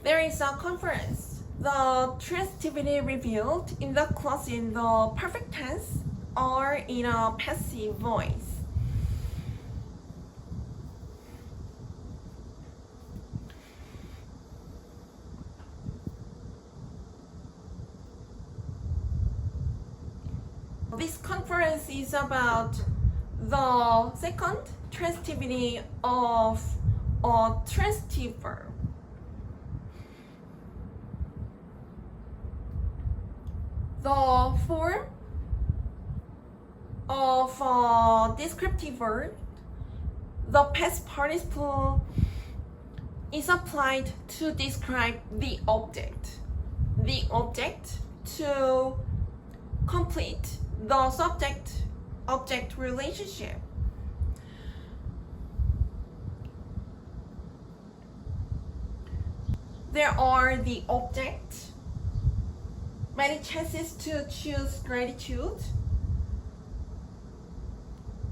There is a conference. The transitivity revealed in the clause in the perfect tense or in a passive voice. This conference is about the second transitivity of a transitive verb. The form of a descriptive verb, the past participle, is applied to describe the object. The object to complete the subject-object relationship. There are the object, many chances to choose gratitude,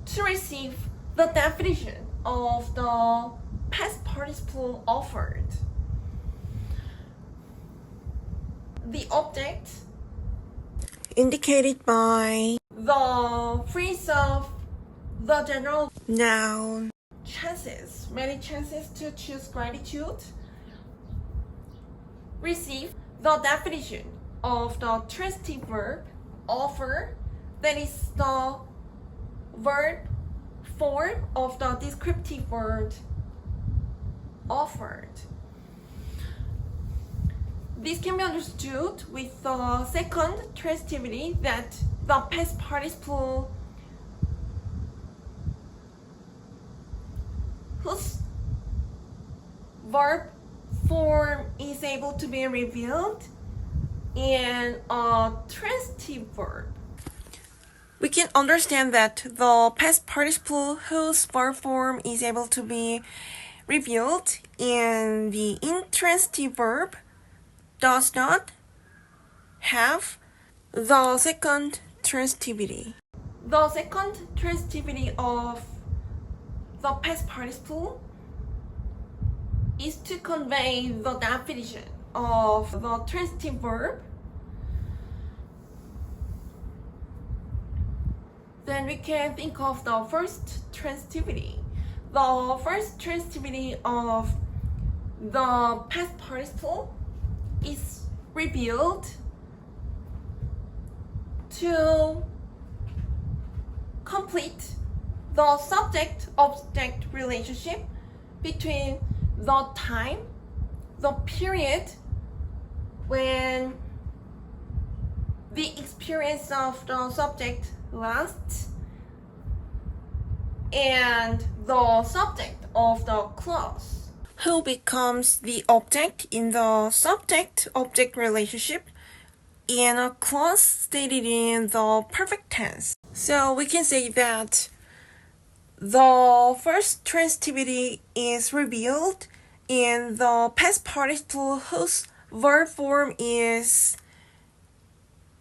to receive the definition of the past participle offered. The object indicated by the phrase of the general noun chances, many chances to choose gratitude, receive the definition of the transitive verb offer, that is the verb form of the descriptive word offered. This can be understood with the second transitivity, that the past participle whose verb form is able to be revealed in a transitive verb. We can understand that the past participle whose verb form is able to be revealed in the intransitive verb does not have the second transitivity. The second transitivity of the past participle is to convey the definition of the transitive verb. Then we can think of the first transitivity. The first transitivity of the past participle is revealed to complete the subject-object relationship between the time, the period when the experience of the subject lasts, and the subject of the clause, who becomes the object in the subject-object relationship in a clause stated in the perfect tense. So we can say that the first transitivity is revealed in the past participle whose verb form is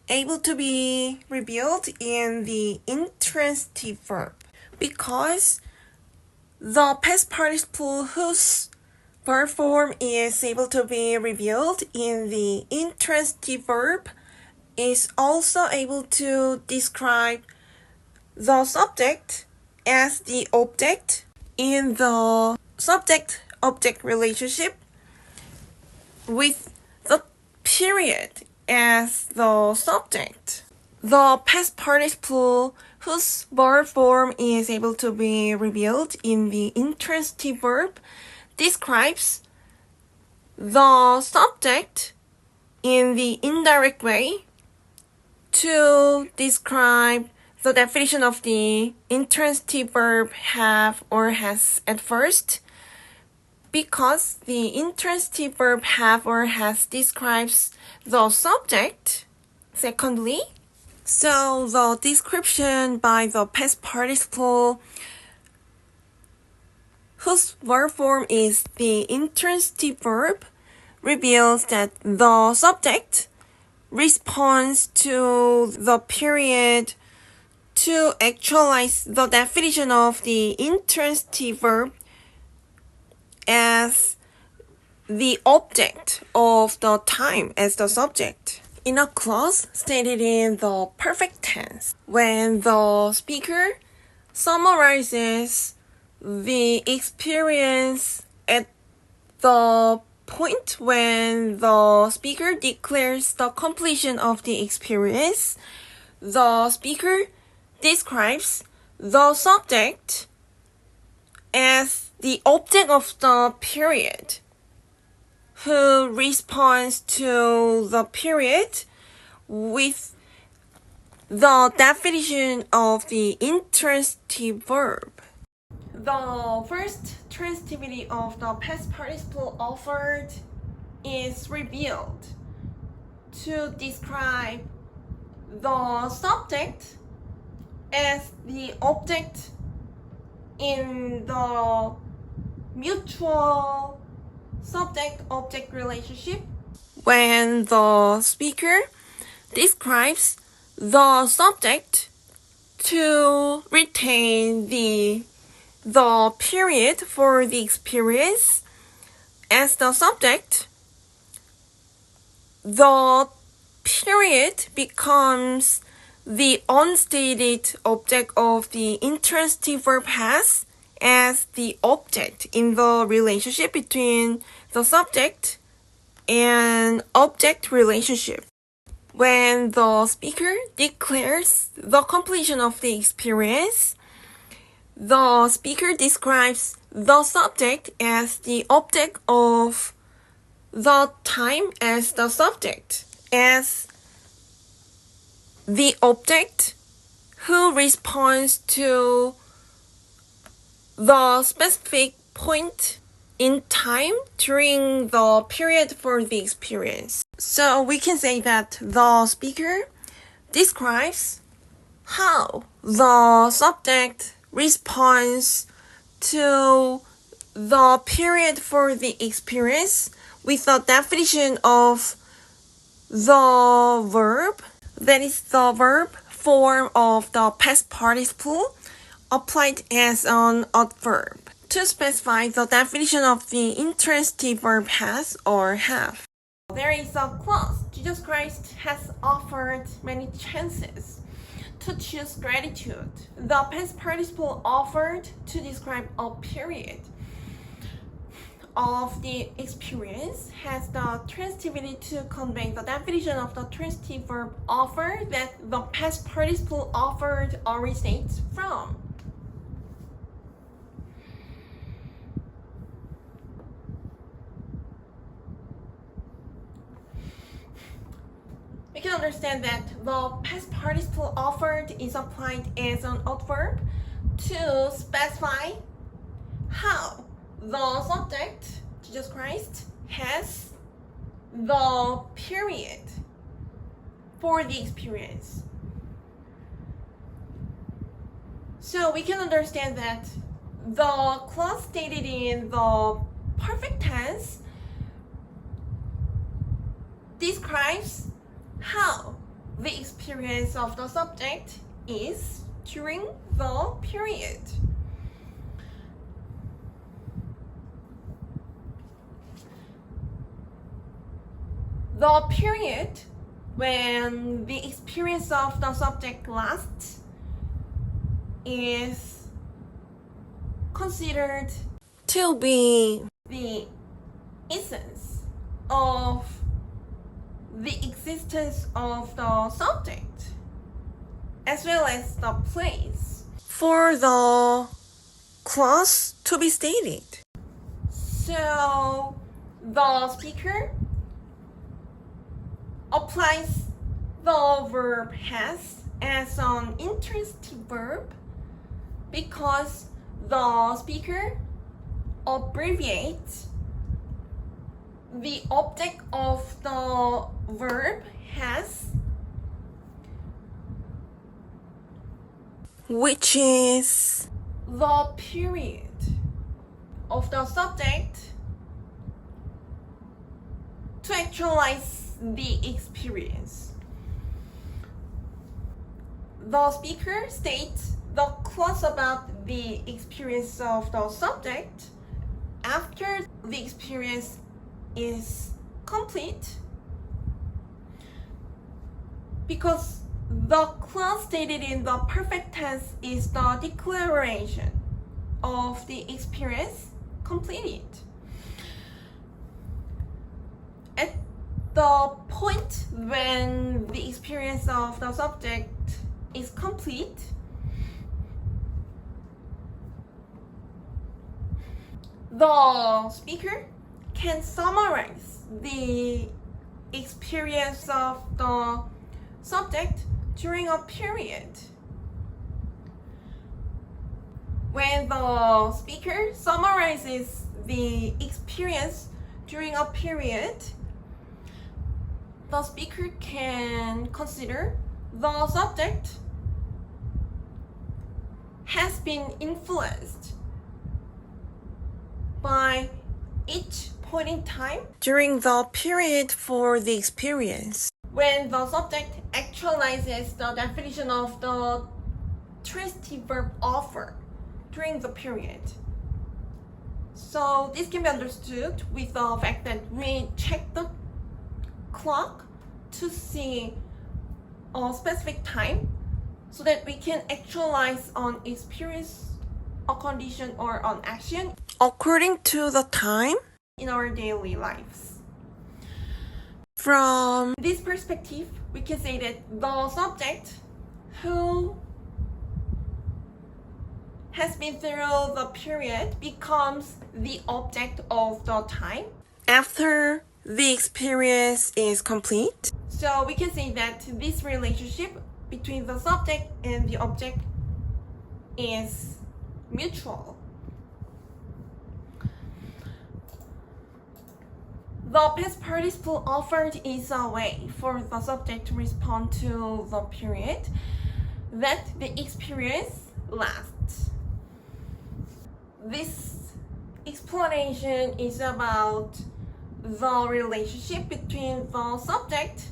able to be revealed in the intransitive verb, because the past participle whose verb form is able to be revealed in the intransitive verb is also able to describe the subject as the object in the subject-object relationship, with the period as the subject. The past participle whose verb form is able to be revealed in the intransitive verb describes the subject in the indirect way to describe the definition of the intransitive verb have or has at first, because the intransitive verb have or has describes the subject secondly. So the description by the past participle whose verb form is the intransitive verb reveals that the subject responds to the period to actualize the definition of the intransitive verb as the object of the time as the subject. In a clause stated in the perfect tense, when the speaker summarizes the experience at the point when the speaker declares the completion of the experience, the speaker describes the subject as the object of the period, who responds to the period with the definition of the intransitive verb. The first transitivity of the past participle offered is revealed to describe the subject as the object in the mutual subject-object relationship. When the speaker describes the subject to retain the period for the experience as the subject, the period becomes the unstated object of the intransitive verb has as the object in the relationship between the subject and object relationship. When the speaker declares the completion of the experience, the speaker describes the subject as the object of the time as the subject, as the object who responds to the specific point in time during the period for the experience. So we can say that the speaker describes how the subject responds to the period for the experience with the definition of the verb, that is the verb form of the past participle applied as an adverb, to specify the definition of the intransitive verb has or have. There is a clause. Jesus Christ has offered many chances to choose gratitude. The past participle offered to describe a period of the experience has the transitivity to convey the definition of the transitive verb offer that the past participle offered originates from. We can understand that the past participle offered is applied as an adverb to specify how the subject, Jesus Christ, has the period for the experience. So we can understand that the clause stated in the perfect tense describes how the experience of the subject is during the period. The period when the experience of the subject lasts is considered to be the essence of the existence of the subject, as well as the place for the clause to be stated. So the speaker applies the verb has as an intransitive verb because the speaker abbreviates the object of the verb has, which is the period of the subject, to actualize the experience. The speaker states the clause about the experience of the subject after the experience is complete because the clause stated in the perfect tense is the declaration of the experience completed. At the point when the experience of the subject is complete, the speaker can summarize the experience of the subject during a period. When the speaker summarizes the experience during a period, the speaker can consider the subject has been influenced by each point in time during the period for the experience. When the subject actualizes the definition of the transitive verb offer during the period. So this can be understood with the fact that we check the clock to see a specific time so that we can actualize on experience, a condition, or on action according to the time in our daily lives. From this perspective, we can say that the subject who has been through the period becomes the object of the time after the experience is complete. So we can say that this relationship between the subject and the object is mutual. The past participle offered is a way for the subject to respond to the period that the experience lasts. This explanation is about the relationship between the subject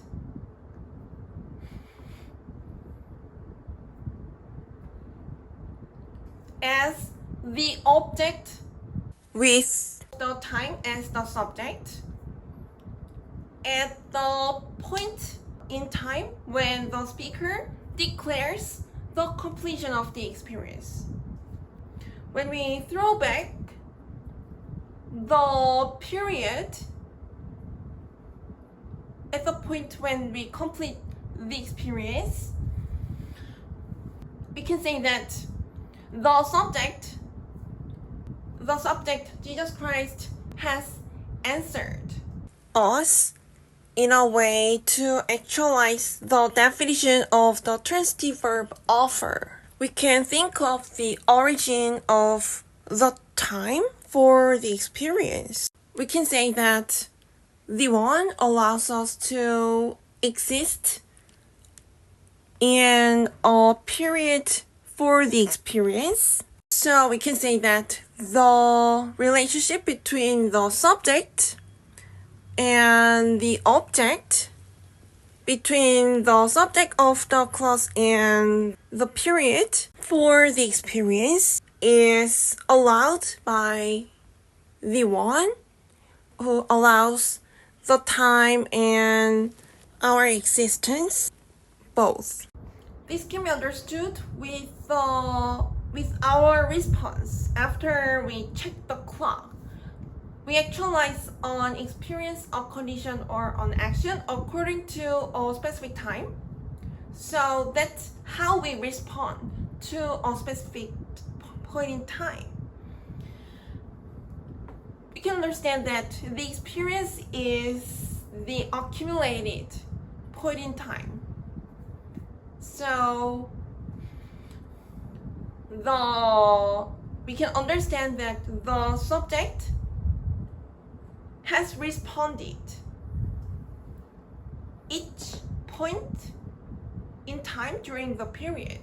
as the object with the time as the subject at the point in time when the speaker declares the completion of the experience. When we throw back the period at the point when we complete the experience, we can say that the subject, Jesus Christ, has answered us in a way to actualize the definition of the transitive verb offer. We can think of the origin of the time for the experience. We can say that the one allows us to exist in a period for the experience. So we can say that the relationship between the subject and the object, between the subject of the clause and the period for the experience, is allowed by the one who allows the time and our existence both. This can be understood with our response after we check the clock. We actualize on experience, a condition, or on action according to a specific time. So that's how we respond to a specific point in time. We can understand that the experience is the accumulated point in time. So we can understand that the subject has responded each point in time during the period.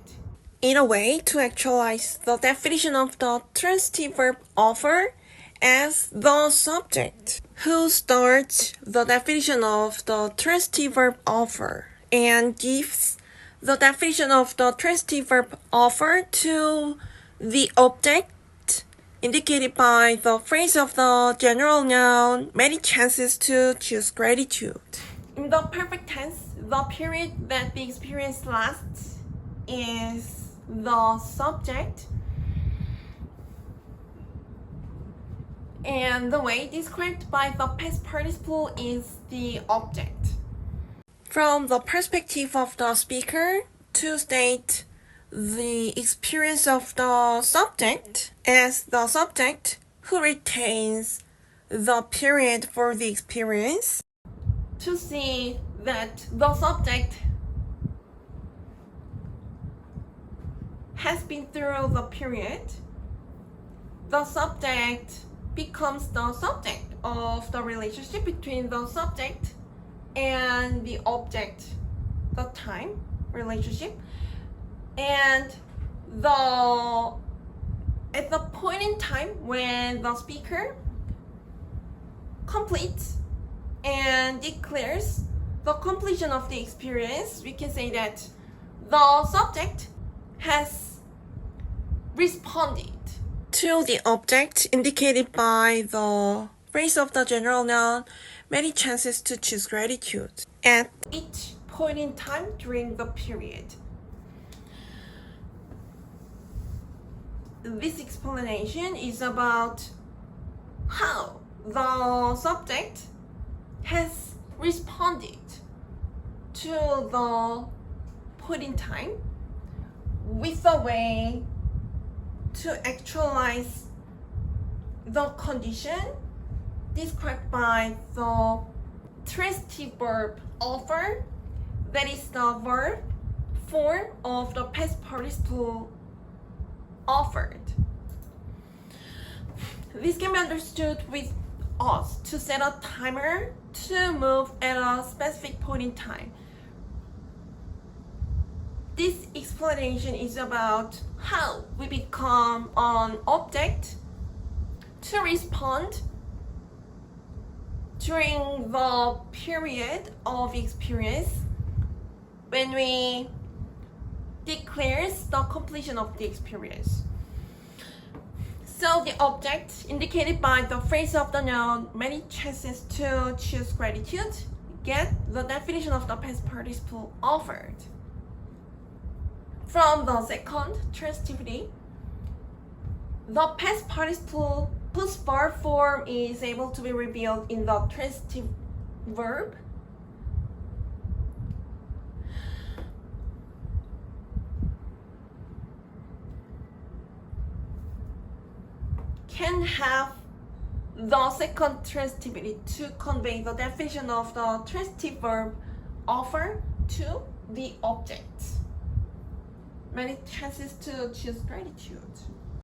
In a way to actualize the definition of the transitive verb offer as the subject who starts the definition of the transitive verb offer and gives the definition of the transitive verb offer to the object indicated by the phrase of the general noun, many chances to choose gratitude. In the perfect tense, the period that the experience lasts is the subject, and the way described by the past participle is the object. From the perspective of the speaker, to state the experience of the subject as the subject who retains the period for the experience. To see that the subject has been through the period, the subject becomes the subject of the relationship between the subject and the object, the time relationship, and at the point in time when the speaker completes and declares the completion of the experience, we can say that the subject has responded To the object indicated by the phrase of the general noun, many chances to choose gratitude. At each point in time during the period. This explanation is about how the subject has responded to the point in time with a way to actualize the condition described by the transitive verb offer, that is the verb form of the past participle offered. This can be understood with us to set a timer to move at a specific point in time. This explanation is about how we become an object to respond during the period of experience when we declares the completion of the experience. So the object indicated by the phrase of the noun, many chances to choose gratitude, get the definition of the past participle offered. From the second transitivity, the past participle whose verb form is able to be revealed in the transitive verb can have the second transitivity to convey the definition of the transitive verb offer to the object. Many chances to choose gratitude.